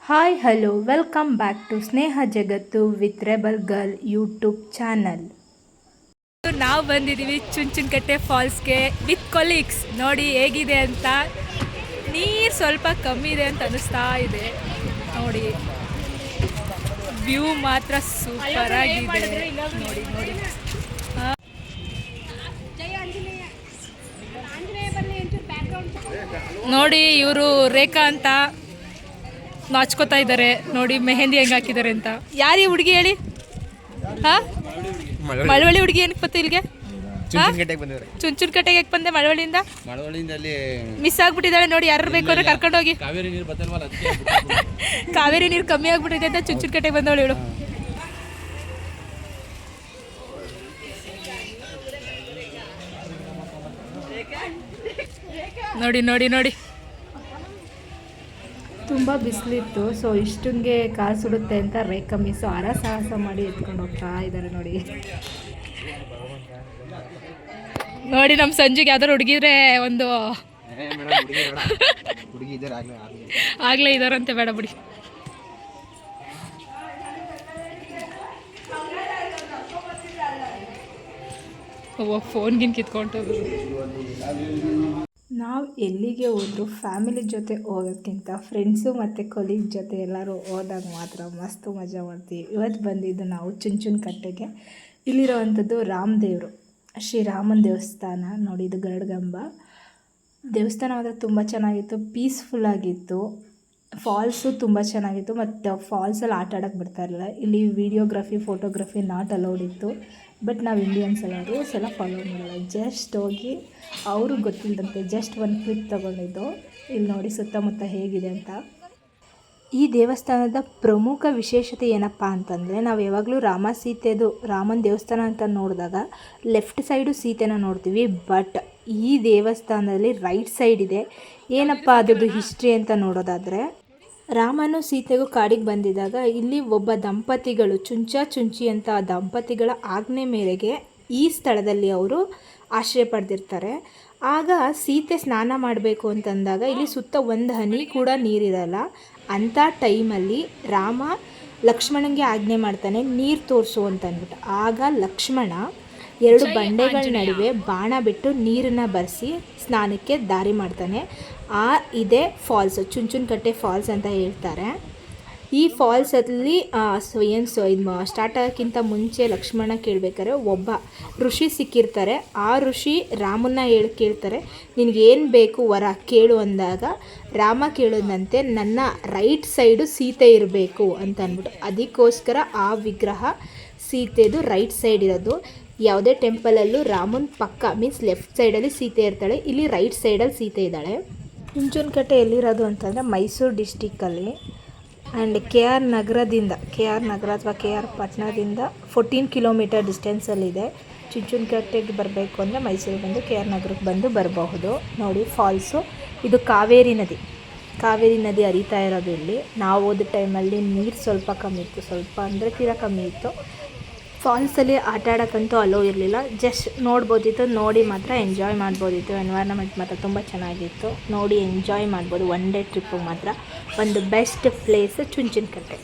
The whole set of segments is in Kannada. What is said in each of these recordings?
Hi hello welcome back to Sneha Jagattu with rebel girl YouTube channel. ನಾವು ಬಂದಿದ್ದೀವಿ ಚುಂಚನಕಟ್ಟೆ ಫಾಲ್ಸ್ಗೆ ವಿತ್ ಕೊಲೀಗ್ಸ್. ನೋಡಿ ಹೇಗಿದೆ ಅಂತ. ನೀರು ಸ್ವಲ್ಪ ಕಮ್ಮಿ ಇದೆ ಅಂತ ಅನಿಸ್ತಾ ಇದೆ. ನೋಡಿ ವ್ಯೂ ಮಾತ್ರ ಸೂಪರ್ ಆಗಿದೆ. ನೋಡಿ ನೋಡಿ ನೋಡಿ ಇವರು ರೇಖಾ ಅಂತ ನಾಚ್ಕೋತಾ ಇದ್ದಾರೆ. ನೋಡಿ ಮೆಹಂದಿ ಹೆಂಗೆ ಹಾಕಿದ್ದಾರೆ ಅಂತ. ಯಾರು ಈ ಹುಡುಗಿ ಹೇಳಿ? ಹಾಂ, ಮಳವಳ್ಳಿ ಹುಡುಗಿ ಏನಕ್ಕೆ ಬಂತು ಇಲ್ಲಿಗೆ? ಚುಂಚನಕಟ್ಟೆಗೆ ಯಾಕೆ ಬಂದೆ? ಮಳವಳ್ಳಿಯಿಂದ ಮಿಸ್ ಆಗ್ಬಿಟ್ಟಿದ್ದಾಳೆ. ನೋಡಿ ಯಾರು ಬೇಕು ಅಂದ್ರೆ ಕರ್ಕೊಂಡೋಗಿ. ಕಾವೇರಿ ನೀರು ಕಮ್ಮಿ ಆಗ್ಬಿಟ್ಟಿದೆ ಅಂತ ಚುಂಚನಕಟ್ಟೆಗೆ ಬಂದವಳು ಇವಳು. ನೋಡಿ ನೋಡಿ ನೋಡಿ ತುಂಬ ಬಿಸಿಲಿತ್ತು, ಸೊ ಇಷ್ಟಂಗೆ ಕಾಲು ಸುಡುತ್ತೆ ಅಂತ ರೇಖಾ ಮಿಸ್ಸು ಸಾಹಸ ಮಾಡಿ ಎತ್ಕೊಂಡು ಹೋಗ್ತಾ ಇದ್ದಾರೆ. ನೋಡಿ ನೋಡಿ ನಮ್ಮ ಸಂಜೆಗೆ ಯಾವ್ದಾರು ಹುಡುಗಿದ್ರೆ ಒಂದು ಆಗ್ಲೇ ಇದಾರಂತೆ. ಬೇಡ ಬಿಡಿ. ಫೋನ್ಗಿನ್ ಕಿತ್ಕೊಂಡು ನಾವು ಎಲ್ಲಿಗೆ ಹೋದರೂ ಫ್ಯಾಮಿಲಿ ಜೊತೆ ಹೋಗೋಕ್ಕಿಂತ ಫ್ರೆಂಡ್ಸು ಮತ್ತು ಕೊಲೀಗ್ ಜೊತೆ ಎಲ್ಲರೂ ಹೋದಾಗ ಮಾತ್ರ ಮಸ್ತು ಮಜಾ ಮಾಡ್ತೀವಿ. ಇವತ್ತು ಬಂದಿದ್ದು ನಾವು ಚುಂಚನಕಟ್ಟೆಗೆ. ಇಲ್ಲಿರೋವಂಥದ್ದು ರಾಮದೇವರು, ಶ್ರೀರಾಮನ ದೇವಸ್ಥಾನ. ನೋಡಿ ಇದು ಗರುಡಗಂಬ ದೇವಸ್ಥಾನ ಮಾತ್ರ ತುಂಬ ಚೆನ್ನಾಗಿತ್ತು, ಪೀಸ್ಫುಲ್ಲಾಗಿತ್ತು. ಫಾಲ್ಸು ತುಂಬ ಚೆನ್ನಾಗಿತ್ತು ಮತ್ತು ಫಾಲ್ಸಲ್ಲಿ ಆಟ ಆಡೋಕ್ಕೆ ಬರ್ತಾ ಇರಲಿಲ್ಲ. ಇಲ್ಲಿ ವಿಡಿಯೋಗ್ರಫಿ ಫೋಟೋಗ್ರಫಿ ನಾಟ್ ಅಲೌಡ್ ಇತ್ತು. ಬಟ್ ನಾವು ಇಂಡಿಯನ್ಸ್ ಎಲ್ಲ ರೂಲ್ಸ್ ಎಲ್ಲ ಫಾಲೋ ಮಾಡಲ್ಲ. ಜಸ್ಟ್ ಹೋಗಿ ಅವರು ಗೊತ್ತಿಲ್ಲದಂತೆ ಜಸ್ಟ್ ಒಂದು ಕ್ಲಿಪ್ ತೊಗೊಂಡಿದ್ದು. ಇಲ್ಲಿ ನೋಡಿ ಸುತ್ತಮುತ್ತ ಹೇಗಿದೆ ಅಂತ. ಈ ದೇವಸ್ಥಾನದ ಪ್ರಮುಖ ವಿಶೇಷತೆ ಏನಪ್ಪ ಅಂತಂದರೆ, ನಾವು ಯಾವಾಗಲೂ ರಾಮ ಸೀತೆದು ರಾಮನ ದೇವಸ್ಥಾನ ಅಂತ ನೋಡಿದಾಗ ಲೆಫ್ಟ್ ಸೈಡು ಸೀತೆನ ನೋಡ್ತೀವಿ. ಬಟ್ ಈ ದೇವಸ್ಥಾನದಲ್ಲಿ ರೈಟ್ ಸೈಡ್ ಇದೆ. ಏನಪ್ಪ ಅದ್ರದ್ದು ಹಿಸ್ಟ್ರಿ ಅಂತ ನೋಡೋದಾದರೆ, ರಾಮನು ಸೀತೆಗೂ ಕಾಡಿಗೆ ಬಂದಿದ್ದಾಗ ಇಲ್ಲಿ ಒಬ್ಬ ದಂಪತಿಗಳು ಚುಂಚಿ ಅಂತ ಆ ದಂಪತಿಗಳ ಆಜ್ಞೆ ಮೇರೆಗೆ ಈ ಸ್ಥಳದಲ್ಲಿ ಅವರು ಆಶ್ರಯ ಪಡೆದಿರ್ತಾರೆ. ಆಗ ಸೀತೆ ಸ್ನಾನ ಮಾಡಬೇಕು ಅಂತಂದಾಗ ಇಲ್ಲಿ ಸುತ್ತ ಒಂದು ಹನಿ ಕೂಡ ನೀರಿರಲ್ಲ. ಅಂಥ ಟೈಮಲ್ಲಿ ರಾಮ ಲಕ್ಷ್ಮಣನಿಗೆ ಆಜ್ಞೆ ಮಾಡ್ತಾನೆ ನೀರು ತೋರಿಸು ಅಂತ ಅಂದ್ಬಿಟ್ಟು. ಆಗ ಲಕ್ಷ್ಮಣ ಎರಡು ಬಂಡೆಗಳ ನಡುವೆ ಬಾಣ ಬಿಟ್ಟು ನೀರನ್ನು ಬರೆಸಿ ಸ್ನಾನಕ್ಕೆ ದಾರಿ ಮಾಡ್ತಾನೆ. ಇದೇ ಫಾಲ್ಸ್, ಚುಂಚನಕಟ್ಟೆ ಫಾಲ್ಸ್ ಅಂತ ಹೇಳ್ತಾರೆ. ಈ ಫಾಲ್ಸಲ್ಲಿ ಇದು ಸ್ಟಾರ್ಟ್ ಆಗೋಕ್ಕಿಂತ ಮುಂಚೆ ಲಕ್ಷ್ಮಣ ಕೇಳಬೇಕಾದ್ರೆ ಒಬ್ಬ ಋಷಿ ಸಿಕ್ಕಿರ್ತಾರೆ. ಆ ಋಷಿ ರಾಮನ್ನ ಕೇಳ್ತಾರೆ, ನಿನಗೇನು ಬೇಕು ವರ ಕೇಳು ಅಂದಾಗ ರಾಮ ಕೇಳೋದಂತೆ ನನ್ನ ರೈಟ್ ಸೈಡು ಸೀತೆ ಇರಬೇಕು ಅಂತ ಅಂದ್ಬಿಟ್ಟು. ಅದಕ್ಕೋಸ್ಕರ ಆ ವಿಗ್ರಹ ಸೀತೆದು ರೈಟ್ ಸೈಡ್ ಇರೋದು. ಯಾವುದೇ ಟೆಂಪಲಲ್ಲೂ ರಾಮನ ಪಕ್ಕ ಮೀನ್ಸ್ ಲೆಫ್ಟ್ ಸೈಡಲ್ಲಿ ಸೀತೆ ಇರ್ತಾಳೆ, ಇಲ್ಲಿ ರೈಟ್ ಸೈಡಲ್ಲಿ ಸೀತೆ ಇದ್ದಾಳೆ. ಚುಂಚನಕಟ್ಟೆ ಎಲ್ಲಿರೋದು ಅಂತಂದರೆ ಮೈಸೂರು ಡಿಸ್ಟಿಕ್ಕಲ್ಲಿ. ಆ್ಯಂಡ್ ಕೆ ಆರ್ ನಗರ ಅಥವಾ ಕೆ ಆರ್ ಪಟ್ಟಣದಿಂದ 14 ಕಿಲೋಮೀಟರ್ ಡಿಸ್ಟೆನ್ಸಲ್ಲಿದೆ. ಚುಂಚನಕಟ್ಟೆಗೆ ಬರಬೇಕು ಅಂದರೆ ಮೈಸೂರಿಗೆ ಬಂದು ಕೆ ಆರ್ ನಗರಕ್ಕೆ ಬಂದು ಬರಬಹುದು. ನೋಡಿ ಫಾಲ್ಸು, ಇದು ಕಾವೇರಿ ನದಿ ಹರಿತಾ ಇರೋದು ಇಲ್ಲಿ. ನಾವು ಹೋದ ಟೈಮಲ್ಲಿ ನೀರು ಸ್ವಲ್ಪ ಕಮ್ಮಿ ಇತ್ತು, ಸ್ವಲ್ಪ ಅಂದರೆ ತೀರಾ ಕಮ್ಮಿ ಇತ್ತು. ಫಾಲ್ಸಲ್ಲಿ ಆಟ ಆಡೋಕ್ಕಂತೂ ಅಲೋ ಇರಲಿಲ್ಲ. ಜಸ್ಟ್ ನೋಡ್ಬೋದಿತ್ತು, ನೋಡಿ ಮಾತ್ರ ಎಂಜಾಯ್ ಮಾಡ್ಬೋದಿತ್ತು. ಎನ್ವೈರ್ನಮೆಂಟ್ ಮಾತ್ರ ತುಂಬ ಚೆನ್ನಾಗಿತ್ತು. ನೋಡಿ ಎಂಜಾಯ್ ಮಾಡ್ಬೋದು. ಒನ್ ಡೇ ಟ್ರಿಪ್ಪಿಗೆ ಮಾತ್ರ ಒಂದು ಬೆಸ್ಟ್ ಪ್ಲೇಸ್ ಚುಂಚನಕಟ್ಟೆ.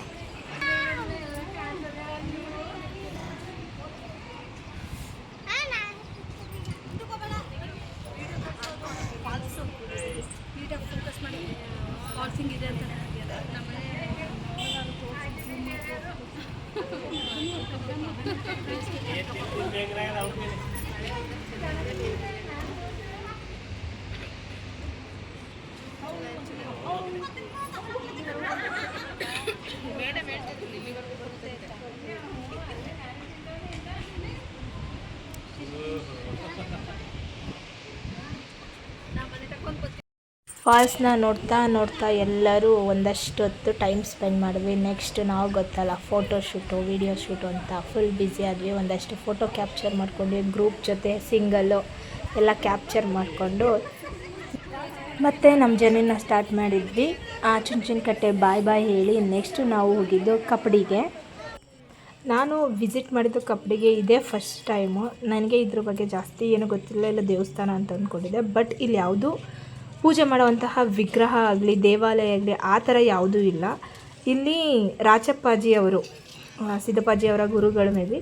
ಫಾಲ್ಸ್ನ ನೋಡ್ತಾ ಎಲ್ಲರೂ ಒಂದಷ್ಟು ಹೊತ್ತು ಟೈಮ್ ಸ್ಪೆಂಡ್ ಮಾಡಿದ್ವಿ. ನೆಕ್ಸ್ಟ್ ನಾವು ಗೊತ್ತಲ್ಲ ಫೋಟೋಶೂಟು ವೀಡಿಯೋ ಶೂಟು ಅಂತ ಫುಲ್ ಬ್ಯುಸಿ ಆದ್ವಿ. ಒಂದಷ್ಟು ಫೋಟೋ ಕ್ಯಾಪ್ಚರ್ ಮಾಡ್ಕೊಂಡ್ವಿ, ಗ್ರೂಪ್ ಜೊತೆ ಸಿಂಗಲ್ಲು ಎಲ್ಲ ಕ್ಯಾಪ್ಚರ್ ಮಾಡಿಕೊಂಡು ಮತ್ತು ನಮ್ಮ ಜರ್ನಿನ ಸ್ಟಾರ್ಟ್ ಮಾಡಿದ್ವಿ. ಚುಂಚನಕಟ್ಟೆ ಬಾಯ್ ಹೇಳಿ ನೆಕ್ಸ್ಟು ನಾವು ಹೋಗಿದ್ದು ಕಪ್ಪಡಿಗೆ. ನಾನು ವಿಸಿಟ್ ಮಾಡಿದ್ದು ಕಪ್ಪಡಿಗೆ ಇದೇ ಫಸ್ಟ್ ಟೈಮು. ನನಗೆ ಇದ್ರ ಬಗ್ಗೆ ಜಾಸ್ತಿ ಏನೂ ಗೊತ್ತಿಲ್ಲ, ಇಲ್ಲ ದೇವಸ್ಥಾನ ಅಂತ ಅಂದ್ಕೊಂಡಿದ್ದೆ. ಬಟ್ ಇಲ್ಲಿ ಯಾವುದು ಪೂಜೆ ಮಾಡುವಂತಹ ವಿಗ್ರಹ ಆಗಲಿ ದೇವಾಲಯ ಆಗಲಿ ಆ ಥರ ಯಾವುದೂ ಇಲ್ಲ. ಇಲ್ಲಿ ರಾಚಪ್ಪಾಜಿ ಅವರು ಸಿದ್ದಪ್ಪಾಜಿ ಅವರ ಗುರುಗಳ ಮೇಲೆ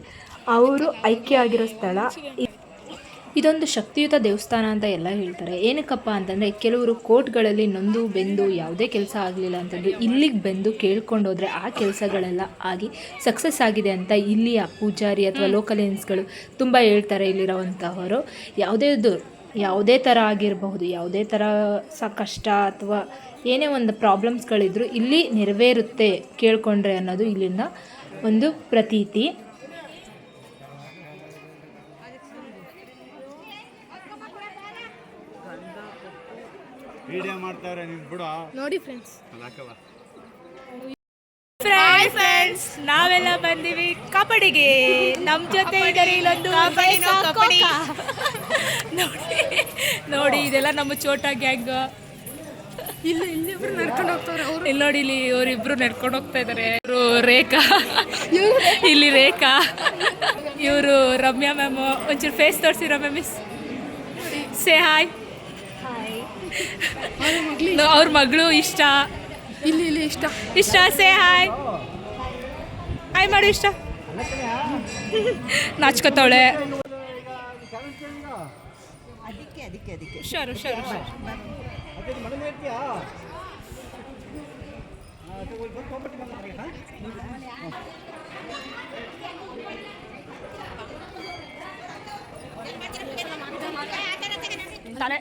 ಅವರು ಐಕ್ಯ ಆಗಿರೋ ಸ್ಥಳ. ಇದೊಂದು ಶಕ್ತಿಯುತ ದೇವಸ್ಥಾನ ಅಂತ ಎಲ್ಲ ಹೇಳ್ತಾರೆ. ಏನಕ್ಕಪ್ಪ ಅಂತಂದರೆ ಕೆಲವರು ಕೋರ್ಟ್ಗಳಲ್ಲಿ ನೊಂದು ಬೆಂದು ಯಾವುದೇ ಕೆಲಸ ಆಗಲಿಲ್ಲ ಅಂತಂದರೆ ಇಲ್ಲಿಗೆ ಬಂದು ಕೇಳ್ಕೊಂಡು ಹೋದರೆ ಆ ಕೆಲಸಗಳೆಲ್ಲ ಆಗಿ ಸಕ್ಸಸ್ ಆಗಿದೆ ಅಂತ ಇಲ್ಲಿಯ ಪೂಜಾರಿ ಅಥವಾ ಲೋಕಲಿಯನ್ಸ್ಗಳು ತುಂಬ ಹೇಳ್ತಾರೆ. ಇಲ್ಲಿರೋವಂಥವರು ಯಾವುದೇ ಥರ ಆಗಿರಬಹುದು, ಯಾವುದೇ ಥರ ಕಷ್ಟ ಅಥವಾ ಏನೇ ಒಂದು ಪ್ರಾಬ್ಲಮ್ಸ್ಗಳಿದ್ರು ಇಲ್ಲಿ ನೆರವೇರುತ್ತೆ ಕೇಳ್ಕೊಂಡ್ರೆ ಅನ್ನೋದು ಇಲ್ಲಿನ ಒಂದು ಪ್ರತೀತಿ. ವಿಡಿಯೋ ಮಾಡ್ತಾರೆ ನೀವು ಬಿಡು ನೋಡಿ ಫ್ರೆಂಡ್ಸ್ ನಾವೆಲ್ಲ ಬಂದಿವಿ ಕಬಡ್ಡಿಗೆ. ನಮ್ಮ ಜೊತೆ ಇದ್ದಾರೆ ಇಲ್ಲೊಂದು ನೋಡಿ ಇದೆಲ್ಲ ನಮ್ಮ ಚೋಟಾ ಗ್ಯಾಂಗ್. ಇಲ್ಲಿ ನೋಡಿ ಇಲ್ಲಿ ಇವರಿಬ್ರು ನಡ್ಕೊಂಡು ಹೋಗ್ತಾ ಇದ್ದಾರೆ. ಇವರು ರೇಖಾ, ಇಲ್ಲಿ ರೇಖಾ, ಇವರು ರಮ್ಯಾ ಮ್ಯಾಮ್. ಒಂಚೂರು ಫೇಸ್ ತೋರಿಸಿರೋ ಮ್ಯಾಮ್, ಸೇ ಹಾಯ್. ಅವ್ರ ಮಗಳು ಇಷ್ಟ, ಇಲ್ಲಿ ಇಷ್ಟ ಸೇ ಹಾಯ್ ಹಾಯ್ ಮಾಡು. ಇಷ್ಟ ನಾಚ್ಕೋತಾವಳೆ. ಹುಷಾರು ತಾನೆ.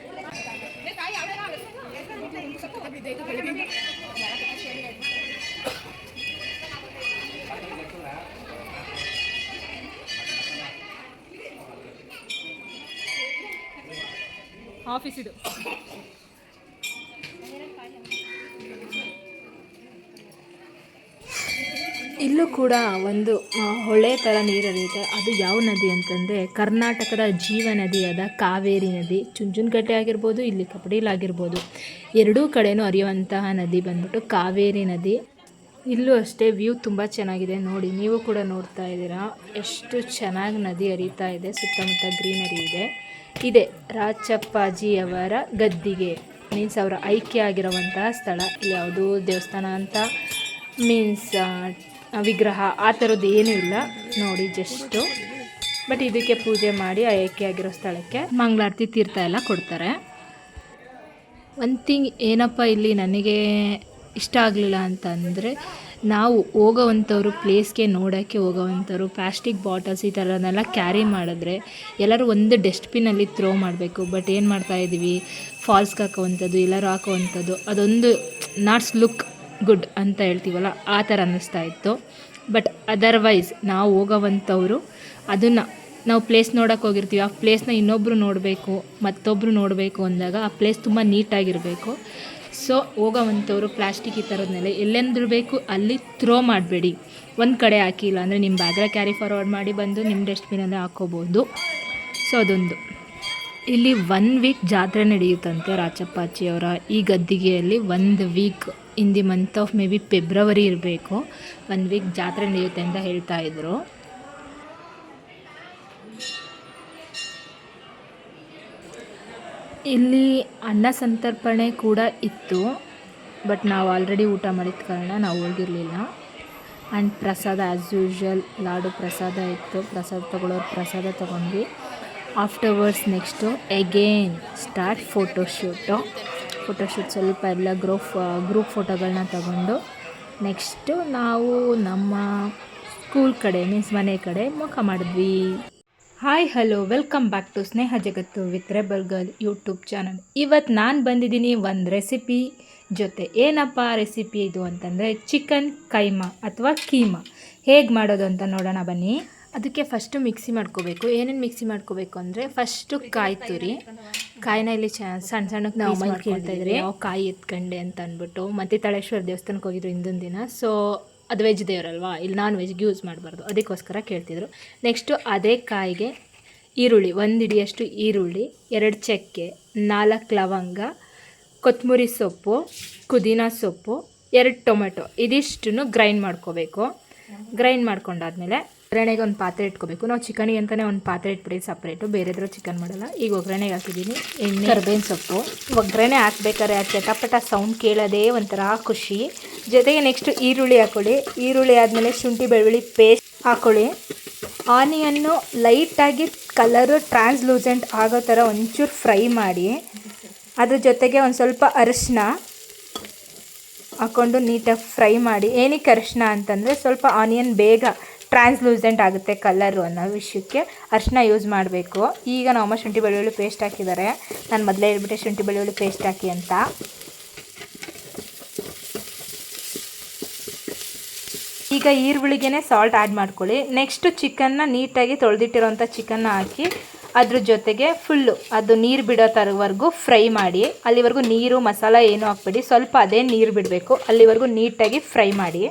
ಆಫೀಸ್ ಇದು. ಇಲ್ಲೂ ಕೂಡ ಒಂದು ಹೊಳೆ ಥರ ನೀರು ಹರಿಯುತ್ತೆ. ಅದು ಯಾವ ನದಿ ಅಂತಂದರೆ ಕರ್ನಾಟಕದ ಜೀವ ನದಿಯಾದ ಕಾವೇರಿ ನದಿ. ಚುಂಚನಕಟ್ಟೆ ಆಗಿರ್ಬೋದು, ಇಲ್ಲಿ ಕಬಡ್ಡಿಲಾಗಿರ್ಬೋದು, ಎರಡೂ ಕಡೆಯೂ ಹರಿಯುವಂತಹ ನದಿ ಬಂದ್ಬಿಟ್ಟು ಕಾವೇರಿ ನದಿ. ಇಲ್ಲೂ ಅಷ್ಟೇ ವ್ಯೂ ತುಂಬ ಚೆನ್ನಾಗಿದೆ. ನೋಡಿ, ನೀವು ಕೂಡ ನೋಡ್ತಾ ಇದ್ದೀರಾ ಎಷ್ಟು ಚೆನ್ನಾಗಿ ನದಿ ಹರಿತಾ ಇದೆ. ಸುತ್ತಮುತ್ತ ಗ್ರೀನರಿ ಇದೆ ರಾಚಪ್ಪಾಜಿಯವರ ಗದ್ದಿಗೆ, ಮೀನ್ಸ್ ಅವರ ಐಕ್ಯ ಆಗಿರುವಂತಹ ಸ್ಥಳ. ಇಲ್ಲಿ ಯಾವುದೋ ದೇವಸ್ಥಾನ ಅಂತ ಮೀನ್ಸ್ ವಿಗ್ರಹ ಆ ಥರದ್ದು ಏನೂ ಇಲ್ಲ ನೋಡಿ, ಜಸ್ಟು ಬಟ್ ಇದಕ್ಕೆ ಪೂಜೆ ಮಾಡಿ ಐಕ್ಯ ಆಗಿರೋ ಸ್ಥಳಕ್ಕೆ ಮಂಗಳಾರತಿ ತೀರ್ಥ ಎಲ್ಲ ಕೊಡ್ತಾರೆ. ಒಂದು ಥಿಂಗ್ ಏನಪ್ಪ ಇಲ್ಲಿ ನನಗೆ ಇಷ್ಟ ಆಗಲಿಲ್ಲ ಅಂತಂದರೆ, ನಾವು ಹೋಗೋವಂಥವ್ರು ಪ್ಲೇಸ್ಗೆ ನೋಡೋಕ್ಕೆ ಹೋಗೋವಂಥವ್ರು ಪ್ಲಾಸ್ಟಿಕ್ ಬಾಟಲ್ಸ್ ಈ ಥರನೆಲ್ಲ ಕ್ಯಾರಿ ಮಾಡಿದ್ರೆ ಎಲ್ಲರೂ ಒಂದು ಡಸ್ಟ್ಬಿನ್ನಲ್ಲಿ ಥ್ರೋ ಮಾಡಬೇಕು. ಬಟ್ ಏನು ಮಾಡ್ತಾಯಿದ್ದೀವಿ, ಫಾಲ್ಸ್ಗೆ ಹಾಕೋವಂಥದ್ದು, ಎಲ್ಲರೂ ಹಾಕೋವಂಥದ್ದು, ಅದೊಂದು ನಾಟ್ಸ್ ಲುಕ್ ಗುಡ್ ಅಂತ ಹೇಳ್ತೀವಲ್ಲ, ಆ ಥರ ಅನ್ನಿಸ್ತಾ ಇತ್ತು. ಬಟ್ ಅದರ್ವೈಸ್ ನಾವು ಹೋಗೋವಂಥವ್ರು ಅದನ್ನು ನಾವು ಪ್ಲೇಸ್ ನೋಡೋಕೆ ಹೋಗಿರ್ತೀವಿ, ಆ ಪ್ಲೇಸ್ನ ಇನ್ನೊಬ್ಬರು ನೋಡಬೇಕು, ಮತ್ತೊಬ್ಬರು ನೋಡಬೇಕು ಅಂದಾಗ ಆ ಪ್ಲೇಸ್ ತುಂಬ ನೀಟಾಗಿರಬೇಕು. ಸೊ ಹೋಗೋವಂಥವ್ರು ಪ್ಲಾಸ್ಟಿಕ್ ಈ ಥರದನ್ನೆಲ್ಲ ಎಲ್ಲೆಂದ್ರೂ ಬೇಕು ಅಲ್ಲಿ ಥ್ರೋ ಮಾಡಬೇಡಿ. ಒಂದು ಕಡೆ ಹಾಕಿಲ್ಲ ಅಂದರೆ ನಿಮ್ಮ ಬ್ಯಾಗ್ರ ಕ್ಯಾರಿ ಫಾರ್ವರ್ಡ್ ಮಾಡಿ ಬಂದು ನಿಮ್ಮ ಡಸ್ಟ್ಬಿನಲ್ಲೇ ಹಾಕ್ಕೋಬೋದು. ಸೊ ಅದೊಂದು. ಇಲ್ಲಿ 1 ವೀಕ್ ಜಾತ್ರೆ ನಡೆಯುತ್ತಂತೆ ರಾಚಪ್ಪಾಜಿಯವರ ಈ ಗದ್ದಿಗೆಯಲ್ಲಿ. 1 week in the month of maybe February ಇರಬೇಕು, 1 ವೀಕ್ ಜಾತ್ರೆ ನಡೆಯುತ್ತೆ ಅಂತ ಹೇಳ್ತಾ ಇದ್ರು. ಇಲ್ಲಿ ಅನ್ನ ಸಂತರ್ಪಣೆ ಕೂಡ ಇತ್ತು, ಬಟ್ ನಾವು ಆಲ್ರೆಡಿ ಊಟ ಮಾಡಿದ ಕಾರಣ ನಾವು ಹೋಗಿರಲಿಲ್ಲ. ಆ್ಯಂಡ್ ಪ್ರಸಾದ ಆ್ಯಸ್ ಯೂಶ್ವಲ್ ಲಾಡು ಪ್ರಸಾದ ಇತ್ತು, ಪ್ರಸಾದ ತೊಗೊಳ್ಳೋರು ಪ್ರಸಾದ ತೊಗೊಂಡ್ವಿ. Afterwards next again start photoshoot ಸ್ವಲ್ಪ ಎಲ್ಲ ಗ್ರೂಪ್ ಫೋಟೋಗಳನ್ನ ತಗೊಂಡು ನೆಕ್ಸ್ಟು ನಾವು ನಮ್ಮ ಸ್ಕೂಲ್ ಕಡೆ ಮೀನ್ಸ್ ಮನೆ ಕಡೆ ಮುಖ ಮಾಡಿದ್ವಿ. Hi hello welcome back to Sneha Jagattu with rebel girl YouTube channel. ಇವತ್ತು ನಾನು ಬಂದಿದ್ದೀನಿ ಒಂದು ರೆಸಿಪಿ ಜೊತೆ. ಏನಪ್ಪ ರೆಸಿಪಿ ಇದು ಅಂತಂದರೆ ಚಿಕನ್ ಕೈಮಾ ಅಥವಾ ಕೀಮಾ. ಹೇಗೆ ಮಾಡೋದು ಅಂತ ನೋಡೋಣ ಬನ್ನಿ. ಅದಕ್ಕೆ ಫಸ್ಟು ಮಿಕ್ಸಿ ಮಾಡ್ಕೋಬೇಕು. ಏನೇನು ಮಿಕ್ಸಿ ಮಾಡ್ಕೋಬೇಕು ಅಂದರೆ, ಫಸ್ಟು ಕಾಯಿ ತುರಿ, ಕಾಯಿನ ಇಲ್ಲಿ ಸಣ್ಣ ಸಣ್ಣಕ್ಕೆ ನಾವು ಮೈಲಿ ಕೇಳ್ತಾಯಿದ್ರಿ ಯಾವ ಕಾಯಿ ಎತ್ಕೊಂಡೆ ಅಂತ ಅಂದ್ಬಿಟ್ಟು. ಮತ್ತು ತಳೇಶ್ವರ ದೇವಸ್ಥಾನಕ್ಕೆ ಹೋಗಿದ್ರು ಹಿಂದಿನ ದಿನ. ಸೊ ಅದು ವೆಜ್ ದೇವರಲ್ವಾ, ಇಲ್ಲಿ ನಾನ್ ವೆಜ್ಗೆ ಯೂಸ್ ಮಾಡಬಾರ್ದು, ಅದಕ್ಕೋಸ್ಕರ ಕೇಳ್ತಿದ್ರು. ನೆಕ್ಸ್ಟು ಅದೇ ಕಾಯಿಗೆ ಈರುಳ್ಳಿ, 1 ಹಿಡಿಯಷ್ಟು ಈರುಳ್ಳಿ, 2 ಚಕ್ಕೆ, 4 ಲವಂಗ, ಕೊತ್ತಂಬರಿ ಸೊಪ್ಪು, ಪುದೀನ ಸೊಪ್ಪು, 2 ಟೊಮೆಟೊ, ಇದಿಷ್ಟನ್ನು ಗ್ರೈಂಡ್ ಮಾಡ್ಕೋಬೇಕು. ಗ್ರೈಂಡ್ ಮಾಡ್ಕೊಂಡಾದ್ಮೇಲೆ ಒಗ್ಗರಣೆಗೆ ಒಂದು ಪಾತ್ರೆ ಇಟ್ಕೋಬೇಕು. ನಾವು ಚಿಕನಿಗೆ ಅಂತಲೇ ಒಂದು ಪಾತ್ರೆ ಇಟ್ಬಿಡಿ ಸಪ್ರೇಟು, ಬೇರೆದ್ರ ಚಿಕನ್ ಮಾಡಲ್ಲ. ಈಗ ಒಗ್ಗರಣೆಗೆ ಹಾಕಿದ್ದೀನಿ ಎಣ್ಣೆ, ಕರ್ಬೇವಿನ ಸೊಪ್ಪು. ಒಗ್ಗರಣೆ ಹಾಕ್ಬೇಕಾದ್ರೆ ಆ ಚಟಪಟ ಸೌಂಡ್ ಕೇಳೋದೇ ಒಂಥರ ಖುಷಿ. ಜೊತೆಗೆ ನೆಕ್ಸ್ಟು ಈರುಳ್ಳಿ ಹಾಕ್ಕೊಳ್ಳಿ. ಈರುಳ್ಳಿ ಆದಮೇಲೆ ಶುಂಠಿ ಬೆಳ್ಳುಳ್ಳಿ ಪೇಸ್ಟ್ ಹಾಕ್ಕೊಳ್ಳಿ. ಆನಿಯನ್ನು ಲೈಟಾಗಿ ಕಲರು ಟ್ರಾನ್ಸ್ಲೂಸೆಂಟ್ ಆಗೋ ಥರ ಒಂಚೂರು ಫ್ರೈ ಮಾಡಿ, ಅದ್ರ ಜೊತೆಗೆ ಒಂದು ಸ್ವಲ್ಪ ಅರಿಶಿನ ಹಾಕ್ಕೊಂಡು ನೀಟಾಗಿ ಫ್ರೈ ಮಾಡಿ. ಏನಕ್ಕೆ ಅರಿಶಿನ ಅಂತಂದರೆ ಸ್ವಲ್ಪ ಆನಿಯನ್ ಬೇಗ ಟ್ರಾನ್ಸ್ಲೂಸೆಂಟ್ ಆಗುತ್ತೆ ಕಲರು ಅನ್ನೋ ವಿಷಯಕ್ಕೆ ಅರಿಶಿನ ಯೂಸ್ ಮಾಡಬೇಕು. ಈಗ ನಮ್ಮಮ್ಮ ಶುಂಠಿ ಬೆಳ್ಳುಳ್ಳಿ ಪೇಸ್ಟ್ ಹಾಕಿದ್ದಾರೆ. ನಾನು ಮೊದಲೇ ಹೇಳ್ಬಿಟ್ಟೆ ಶುಂಠಿ ಬೆಳ್ಳುಳ್ಳಿ ಪೇಸ್ಟ್ ಹಾಕಿ ಅಂತ. ಈಗ ಈರುಳ್ಳಿಗೆ ಸಾಲ್ಟ್ ಆ್ಯಡ್ ಮಾಡ್ಕೊಳ್ಳಿ. ನೆಕ್ಸ್ಟು ಚಿಕನ್ನ ನೀಟಾಗಿ ತೊಳೆದಿಟ್ಟಿರೋಂಥ ಚಿಕನ್ನ ಹಾಕಿ ಅದ್ರ ಜೊತೆಗೆ ಫುಲ್ಲು ಅದು ನೀರು ಬಿಡೋ ಥರವರೆಗೂ ಫ್ರೈ ಮಾಡಿ. ಅಲ್ಲಿವರೆಗೂ ನೀರು ಮಸಾಲ ಏನೂ ಹಾಕ್ಬೇಡಿ, ಸ್ವಲ್ಪ ಅದೇ ನೀರು ಬಿಡಬೇಕು. ಅಲ್ಲಿವರೆಗೂ ನೀಟಾಗಿ ಫ್ರೈ ಮಾಡಿ.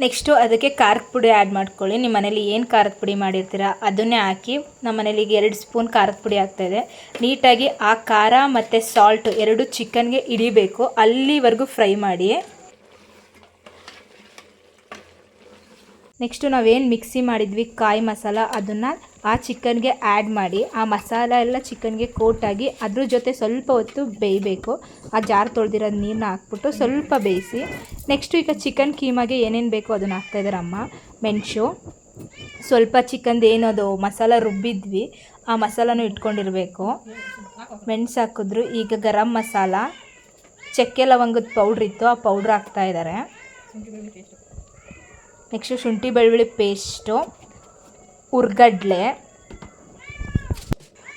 ನೆಕ್ಸ್ಟು ಅದಕ್ಕೆ ಖಾರದ ಪುಡಿ ಆ್ಯಡ್ ಮಾಡ್ಕೊಳ್ಳಿ. ನಿಮ್ಮ ಮನೇಲಿ ಏನು ಖಾರದ ಪುಡಿ ಮಾಡಿರ್ತೀರ ಅದನ್ನೇ ಹಾಕಿ. ನಮ್ಮ ಮನೇಲಿ ಈಗ 2 ಸ್ಪೂನ್ ಖಾರದ ಪುಡಿ ಹಾಕ್ತಾಯಿದೆ. ನೀಟಾಗಿ ಆ ಖಾರ ಮತ್ತು ಸಾಲ್ಟು ಎರಡು ಚಿಕನ್ಗೆ ಹಿಡಿಬೇಕು, ಅಲ್ಲಿವರೆಗೂ ಫ್ರೈ ಮಾಡಿ. ನೆಕ್ಸ್ಟು ನಾವೇನು ಮಿಕ್ಸಿ ಮಾಡಿದ್ವಿ ಕಾಯಿ ಮಸಾಲ, ಅದನ್ನು ಆ ಚಿಕನ್ಗೆ ಆ್ಯಡ್ ಮಾಡಿ. ಆ ಮಸಾಲ ಎಲ್ಲ ಚಿಕನ್ಗೆ ಕೋಟಾಗಿ ಅದ್ರ ಜೊತೆ ಸ್ವಲ್ಪ ಹೊತ್ತು ಬೇಯಬೇಕು. ಆ ಜಾರ್ ತೊಳೆದಿರೋದು ನೀರನ್ನ ಹಾಕ್ಬಿಟ್ಟು ಸ್ವಲ್ಪ ಬೇಯಿಸಿ. ನೆಕ್ಸ್ಟು ಈಗ ಚಿಕನ್ ಕೀಮಾಗೆ ಏನೇನು ಬೇಕೋ ಅದನ್ನು ಹಾಕ್ತಾಯಿದ್ದಾರೆ ಅಮ್ಮ. ಮೆಣಸು, ಸ್ವಲ್ಪ ಚಿಕನ್ದು ಏನದು ಮಸಾಲ ರುಬ್ಬಿದ್ವಿ ಆ ಮಸಾಲನೂ ಇಟ್ಕೊಂಡಿರಬೇಕು. ಮೆಣಸು ಹಾಕಿದ್ರು. ಈಗ ಗರಂ ಮಸಾಲ, ಚಕ್ಕೆ ಲವಂಗದ ಪೌಡ್ರ್ ಇತ್ತು, ಆ ಪೌಡ್ರ್ ಹಾಕ್ತಾಯಿದ್ದಾರೆ. ನೆಕ್ಸ್ಟು ಶುಂಠಿ ಬೆಳ್ಳುಳ್ಳಿ ಪೇಸ್ಟು, ಹುರ್ಗಡ್ಲೆ,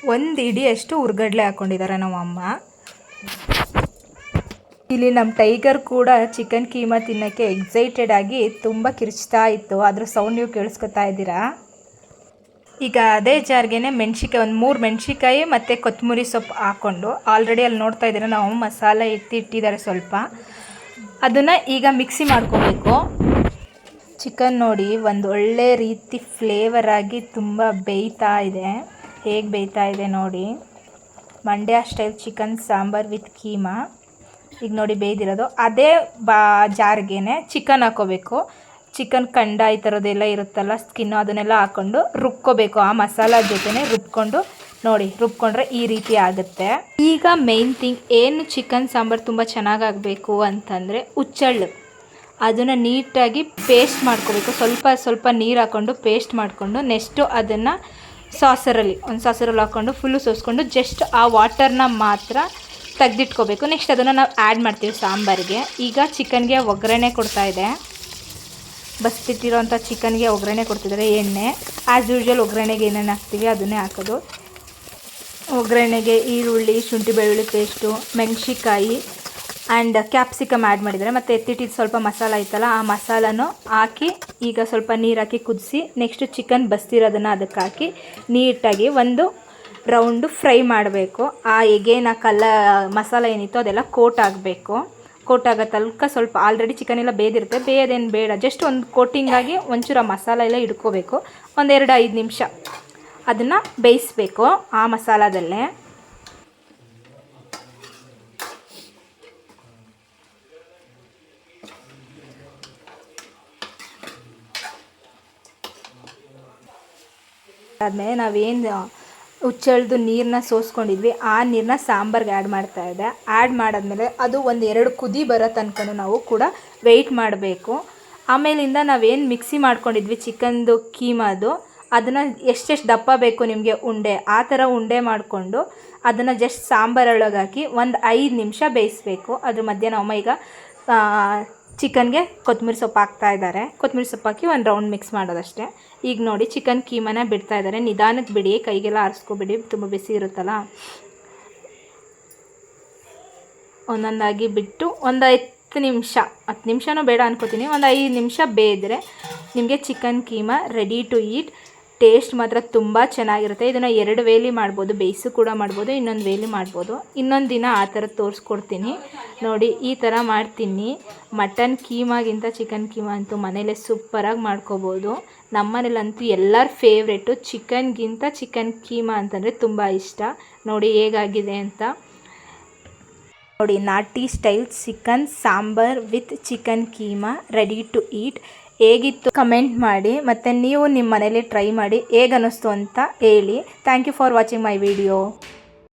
1 ಹಿಡಿಯಷ್ಟು ಹುರ್ಗಡ್ಲೆ ಹಾಕ್ಕೊಂಡಿದ್ದಾರೆ ನಮ್ಮಮ್ಮ. ಇಲ್ಲಿ ನಮ್ಮ ಟೈಗರ್ ಕೂಡ ಚಿಕನ್ ಕೀಮಾ ತಿನ್ನೋಕ್ಕೆ ಎಕ್ಸೈಟೆಡ್ ಆಗಿ ತುಂಬ ಕಿರ್ಚ್ತಾ ಇತ್ತು. ಅದ್ರ ಸೌಂಡ್ ನೀವು ಕೇಳಿಸ್ಕೊತಾ ಇದ್ದೀರಾ. ಈಗ ಅದೇ ಜಾರ್ಗೆ ಮೆಣಸಿಕಾಯಿ, ಒಂದು 3 ಮೆಣಸಿಕಾಯಿ ಮತ್ತು ಕೊತ್ತಂಬರಿ ಸೊಪ್ಪು ಹಾಕ್ಕೊಂಡು, ಆಲ್ರೆಡಿ ಅಲ್ಲಿ ನೋಡ್ತಾ ಇದ್ದೀರಾ ನಾವು ಮಸಾಲ ಇಟ್ಟಿದ್ದಾರೆ ಸ್ವಲ್ಪ. ಅದನ್ನು ಈಗ ಮಿಕ್ಸಿ ಮಾಡ್ಕೋಬೇಕು. ಚಿಕನ್ ನೋಡಿ ಒಂದು ಒಳ್ಳೆ ರೀತಿ ಫ್ಲೇವರ್ ಆಗಿ ತುಂಬ ಬೇಯ್ತಾ ಇದೆ. ಹೇಗೆ ಬೇಯ್ತಾ ಇದೆ ನೋಡಿ, Mandya style chicken sambar with keema. ಈಗ ನೋಡಿ ಬೇಯ್ದಿರೋದು. ಅದೇ ಜಾರ್ಗೆ ಚಿಕನ್ ಹಾಕೋಬೇಕು. ಚಿಕನ್ ಕಂಡ ಈ ಥರದ್ದೆಲ್ಲ ಇರುತ್ತಲ್ಲ ಸ್ಕಿನ್ನು, ಅದನ್ನೆಲ್ಲ ಹಾಕ್ಕೊಂಡು ರುಬ್ಕೋಬೇಕು. ಆ ಮಸಾಲ ಜೊತೆನೇ ರುಬ್ಕೊಂಡು ನೋಡಿ, ರುಬ್ಕೊಂಡ್ರೆ ಈ ರೀತಿ ಆಗುತ್ತೆ. ಈಗ ಮೇನ್ ಥಿಂಗ್ ಏನು ಚಿಕನ್ ಸಾಂಬಾರು ತುಂಬ ಚೆನ್ನಾಗಾಗಬೇಕು ಅಂತಂದರೆ ಹುಚ್ಚಳ್ಳು, ಅದನ್ನು ನೀಟಾಗಿ ಪೇಸ್ಟ್ ಮಾಡ್ಕೋಬೇಕು. ಸ್ವಲ್ಪ ನೀರು ಹಾಕ್ಕೊಂಡು ಪೇಸ್ಟ್ ಮಾಡಿಕೊಂಡು ನೆಕ್ಸ್ಟು ಅದನ್ನು ಒಂದು ಸಾಸರಲ್ಲಿ ಹಾಕ್ಕೊಂಡು ಫುಲ್ಲು ಸೋಸ್ಕೊಂಡು ಜಸ್ಟ್ ಆ ವಾಟರ್ನ ಮಾತ್ರ ತೆಗೆದಿಟ್ಕೋಬೇಕು. ನೆಕ್ಸ್ಟ್ ಅದನ್ನು ನಾವು ಆ್ಯಡ್ ಮಾಡ್ತೀವಿ ಸಾಂಬಾರಿಗೆ. ಈಗ ಚಿಕನ್ಗೆ ಒಗ್ಗರಣೆ ಕೊಡ್ತಾಯಿದೆ. ಬಸ್ಬಿಟ್ಟಿರೋಂಥ ಚಿಕನ್ಗೆ ಒಗ್ಗರಣೆ ಕೊಡ್ತಿದ್ದಾರೆ. ಎಣ್ಣೆ ಆ್ಯಸ್ ಯೂಶ್ವಲ್ ಒಗ್ಗರಣೆಗೆ ಏನೇನು ಹಾಕ್ತೀವಿ ಅದನ್ನೇ ಹಾಕೋದು. ಒಗ್ಗರಣೆಗೆ ಈರುಳ್ಳಿ, ಶುಂಠಿ ಬೆಳ್ಳುಳ್ಳಿ ಪೇಸ್ಟು, ಮೆಣಸಿಕಾಯಿ ಆ್ಯಂಡ್ ಕ್ಯಾಪ್ಸಿಕಮ್ ಆ್ಯಡ್ ಮಾಡಿದ್ದಾರೆ. ಮತ್ತು ಎತ್ತಿಟ್ಟಿದ್ದು ಸ್ವಲ್ಪ ಮಸಾಲ ಇತ್ತಲ್ಲ ಆ ಮಸಾಲನೂ ಹಾಕಿ ಈಗ ಸ್ವಲ್ಪ ನೀರು ಹಾಕಿ ಕುದಿಸಿ ನೆಕ್ಸ್ಟು ಚಿಕನ್ ಬಸ್ತಿರೋದನ್ನು ಅದಕ್ಕೆ ಹಾಕಿ ನೀಟಾಗಿ ಒಂದು ರೌಂಡು ಫ್ರೈ ಮಾಡಬೇಕು. ಆ ಎಗೇನ ಮಸಾಲ ಏನಿತ್ತು ಅದೆಲ್ಲ ಕೋಟ್ ಆಗಬೇಕು. ಕೋಟ್ ಆಗೋ ತನಕ ಸ್ವಲ್ಪ ಆಲ್ರೆಡಿ ಚಿಕನ್ ಎಲ್ಲ ಬೇದಿರುತ್ತೆ, ಬೇಯೋದೇನು ಬೇಡ, ಜಸ್ಟ್ ಒಂದು ಕೋಟಿಂಗಾಗಿ ಒಂಚೂರು ಆ ಮಸಾಲ ಎಲ್ಲ ಹಿಡ್ಕೋಬೇಕು. 1-2-5 ನಿಮಿಷ ಅದನ್ನು ಬೇಯಿಸಬೇಕು ಆ ಮಸಾಲದಲ್ಲೇ. ಆದಮೇಲೆ ನಾವೇನು ಹುಚ್ಚಳ್ದು ನೀರನ್ನ ಸೋಸ್ಕೊಂಡಿದ್ವಿ ಆ ನೀರನ್ನ ಸಾಂಬಾರ್ಗೆ ಆ್ಯಡ್ ಮಾಡ್ತಾಯಿದ್ದೆ. ಆ್ಯಡ್ ಮಾಡಾದ್ಮೇಲೆ ಅದು 1-2 ಕುದಿ ಬರೋ ತನಕ ನಾವು ಕೂಡ ವೆಯ್ಟ್ ಮಾಡಬೇಕು. ಆಮೇಲಿಂದ ನಾವೇನು ಮಿಕ್ಸಿ ಮಾಡ್ಕೊಂಡಿದ್ವಿ ಚಿಕನ್ದು ಕೀಮಾದು, ಅದನ್ನು ಎಷ್ಟೆಷ್ಟು ದಪ್ಪ ಬೇಕು ನಿಮಗೆ ಉಂಡೆ, ಆ ಥರ ಉಂಡೆ ಮಾಡಿಕೊಂಡು ಅದನ್ನು ಜಸ್ಟ್ ಸಾಂಬಾರೊಳಗೆ ಹಾಕಿ 5 ನಿಮಿಷ ಬೇಯಿಸಬೇಕು. ಅದ್ರ ಮಧ್ಯೆ ನಮ್ಮಮ್ಮ ಈಗ ಚಿಕನ್ಗೆ ಕೊತ್ತಂಬರಿ ಸೊಪ್ಪು ಹಾಕ್ತಾ ಇದ್ದಾರೆ. ಕೊತ್ತಂಬರಿ ಸೊಪ್ಪು ಹಾಕಿ ಒಂದು ರೌಂಡ್ ಮಿಕ್ಸ್ ಮಾಡೋದಷ್ಟೇ. ಈಗ ನೋಡಿ ಚಿಕನ್ ಕೀಮಾನ ಬಿಡ್ತಾ ಇದ್ದಾರೆ. ನಿಧಾನಕ್ಕೆ ಬಿಡಿ, ಕೈಗೆಲ್ಲ ಆರಿಸ್ಕೊಬಿಡಿ, ತುಂಬ ಬಿಸಿ ಇರುತ್ತಲ್ಲ. ಒಂದೊಂದಾಗಿ ಬಿಟ್ಟು 10 ನಿಮಿಷನೂ ಬೇಡ ಅನ್ಕೋತೀನಿ, 5 ನಿಮಿಷ ಬೇಯಿದ್ರೆ ನಿಮಗೆ chicken keema ready to eat. Taste ಮಾತ್ರ ತುಂಬ ಚೆನ್ನಾಗಿರುತ್ತೆ. ಇದನ್ನು 2 ವೇಲಿ ಮಾಡ್ಬೋದು, ಬೇಯಿಸು ಕೂಡ ಮಾಡ್ಬೋದು, ಇನ್ನೊಂದು ವೇಲಿ ಮಾಡ್ಬೋದು. ಇನ್ನೊಂದು ದಿನ ಆ ಥರ ತೋರಿಸ್ಕೊಡ್ತೀನಿ ನೋಡಿ. ಈ ಥರ ಮಾಡ್ತೀನಿ. ಮಟನ್ ಕೀಮಾಗಿಂತ ಚಿಕನ್ ಕೀಮಾ ಅಂತೂ ಮನೇಲೇ ಸೂಪರಾಗಿ ಮಾಡ್ಕೋಬೋದು. ನಮ್ಮ ಮನೇಲಂತೂ ಎಲ್ಲರ ಫೇವ್ರೇಟು ಚಿಕನ್ಗಿಂತ ಚಿಕನ್ ಕೀಮಾ ಅಂತಂದರೆ ತುಂಬ ಇಷ್ಟ. ನೋಡಿ ಹೇಗಾಗಿದೆ ಅಂತ. ನೋಡಿ ನಾಟಿ style chicken sambar with chicken keema ready to eat. ಹೇಗಿತ್ತು ಕಮೆಂಟ್ ಮಾಡಿ, ಮತ್ತು ನೀವು ನಿಮ್ಮ ಮನೇಲಿ ಟ್ರೈ ಮಾಡಿ ಹೇಗೆ ಅನ್ನಿಸ್ತು ಅಂತ ಹೇಳಿ. Thank you for watching my video.